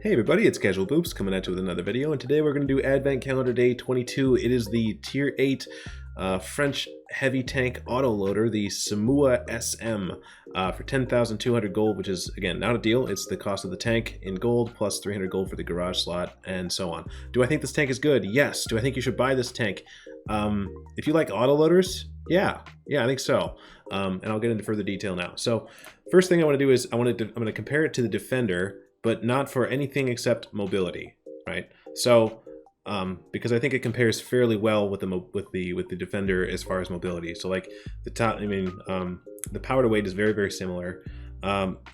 Hey everybody, it's Casual Boops coming at you with another video, and today we're going to do Advent Calendar Day 22. It is the Tier 8 French heavy tank autoloader, the Somua SM, for 10,200 gold, which is, again, not a deal. It's the cost of the tank in gold, plus 300 gold for the garage slot, and so on. Do I think this tank is good? Yes. Do I think you should buy this tank? If you like autoloaders, yeah, I think so. And I'll get into further detail now. So, first thing I want to do is I'm going to compare it to the Defender, but not for anything except mobility, right? So, because I think it compares fairly well with the Defender as far as mobility. So, like the power to weight is very, very similar.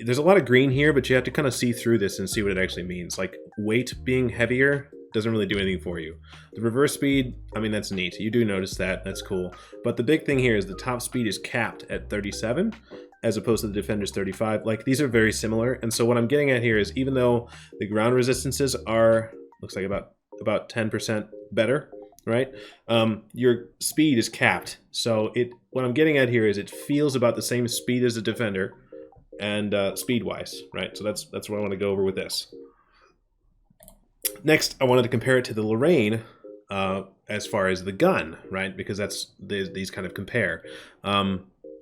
There's a lot of green here, but you have to kind of see through this and see what it actually means. Like weight being heavier doesn't really do anything for you. The reverse speed, I mean, that's neat. You do notice that. That's cool. But the big thing here is the top speed is capped at 37. As opposed to the Defender's 35. Like, these are very similar, and so what I'm getting at here is even though the ground resistances are, looks like about 10% better, right? Your speed is capped. So what I'm getting at here is it feels about the same speed as the Defender, and speed-wise, right? So that's what I want to go over with this. Next, I wanted to compare it to the Lorraine as far as the gun, right? Because these kind of compare.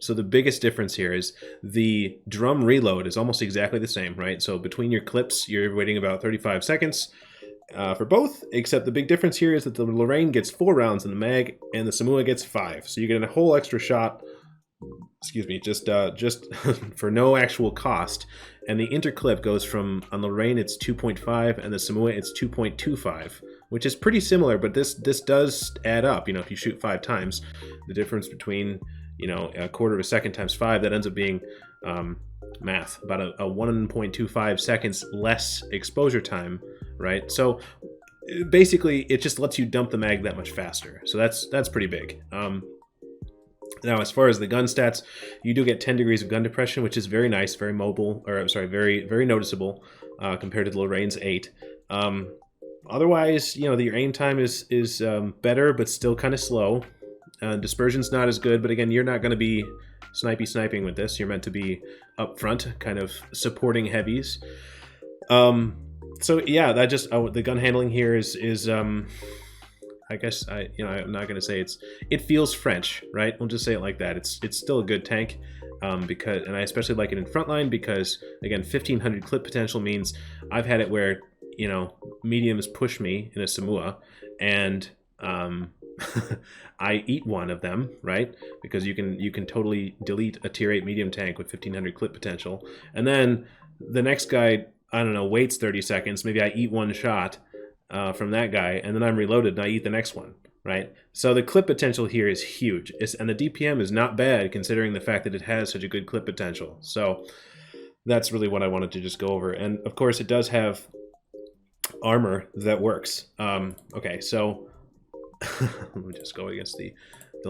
So the biggest difference here is the drum reload is almost exactly the same, right? So between your clips, you're waiting about 35 seconds for both, except the big difference here is that the Lorraine gets 4 rounds in the mag, and the Somua gets 5. So you get a whole extra shot, excuse me, just for no actual cost. And the interclip goes from, on the Lorraine it's 2.5, and the Somua it's 2.25, which is pretty similar, but this does add up. You know, if you shoot 5 times, the difference between, you know, a quarter of a second times 5, that ends up being math, about a 1.25 seconds less exposure time, right? So basically, it just lets you dump the mag that much faster. So that's pretty big. Now, as far as the gun stats, you do get 10 degrees of gun depression, which is very nice, very mobile, or I'm sorry, very, very noticeable compared to the Lorraine's 8. Otherwise, you know, your aim time is better, but still kind of slow. Dispersion's not as good, but again, you're not going to be sniping with this. You're meant to be up front, kind of supporting heavies. So yeah, that just the gun handling here is I guess I'm not going to say it feels French, right? We'll just say it like that. It's still a good tank, because, and I especially like it in Frontline because, again, 1500 clip potential means I've had it where, you know, mediums push me in a Somua, and I eat one of them, right? Because you can totally delete a tier 8 medium tank with 1500 clip potential, and then the next guy, I don't know, waits 30 seconds. Maybe I eat one shot from that guy, and then I'm reloaded and I eat the next one, right? So the clip potential here is huge, and the DPM is not bad considering the fact that it has such a good clip potential. So that's really what I wanted to just go over, and of course it does have armor that works. Okay, so let me just go against the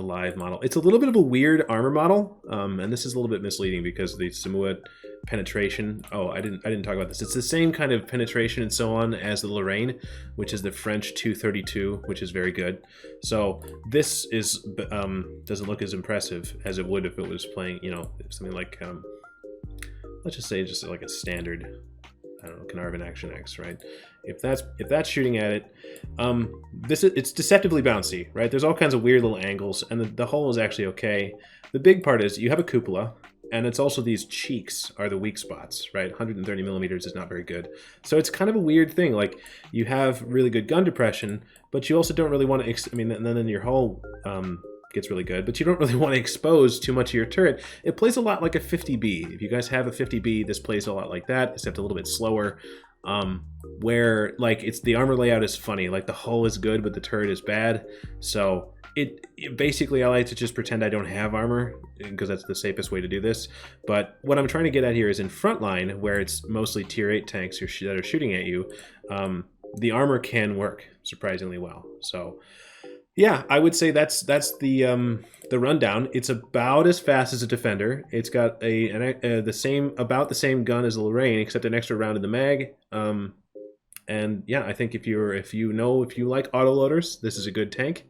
live model. It's a little bit of a weird armor model, and this is a little bit misleading because the Somua penetration. Oh, I didn't talk about this. It's the same kind of penetration and so on as the Lorraine, which is the French 232, which is very good. So this is doesn't look as impressive as it would if it was playing, you know, something like let's just say just like a standard, I don't know, Carnarvon Action X, right? If that's shooting at it, it's deceptively bouncy, right? There's all kinds of weird little angles, and the hull is actually okay. The big part is you have a cupola, and it's also these cheeks are the weak spots, right? 130 millimeters is not very good. So it's kind of a weird thing. Like, you have really good gun depression, but you also don't really want to, and then your hull gets really good, but you don't really want to expose too much of your turret. It plays a lot like a 50B. If you guys have a 50B, this plays a lot like that, except a little bit slower. Where, like, the armor layout is funny. Like, the hull is good, but the turret is bad. So it basically, I like to just pretend I don't have armor, because that's the safest way to do this. But what I'm trying to get at here is in Frontline, where it's mostly tier 8 tanks that are shooting at you, the armor can work surprisingly well. So yeah, I would say that's the rundown. It's about as fast as a Defender. It's got about the same gun as the Lorraine, except an extra round in the mag. And yeah, I think if you like autoloaders, this is a good tank.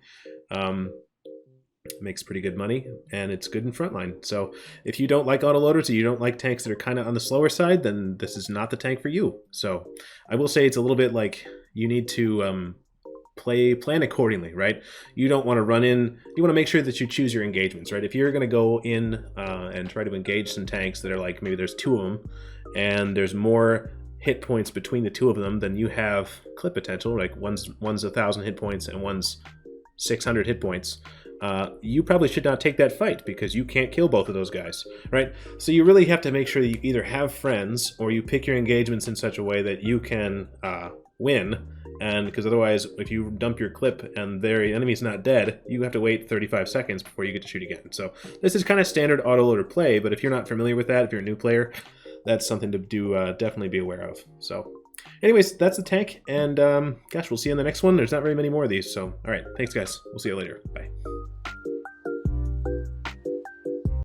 makes pretty good money, and it's good in Frontline. So if you don't like autoloaders or you don't like tanks that are kind of on the slower side, then this is not the tank for you. So I will say it's a little bit like you need to plan accordingly, right? You don't want to run in, you want to make sure that you choose your engagements, right? If you're going to go in and try to engage some tanks that are like, maybe there's 2 of them and there's more hit points between the 2 of them than you have clip potential, like one's 1,000 hit points and one's 600 hit points, you probably should not take that fight because you can't kill both of those guys, right? So you really have to make sure that you either have friends or you pick your engagements in such a way that you can win. And because otherwise, if you dump your clip and their enemy's not dead, you have to wait 35 seconds before you get to shoot again. So this is kind of standard autoloader play, but if you're not familiar with that, if you're a new player, that's something to do definitely be aware of. So anyways, that's the tank, and gosh, we'll see you in the next one. There's not very many more of these, so all right, thanks guys. We'll see you later. Bye.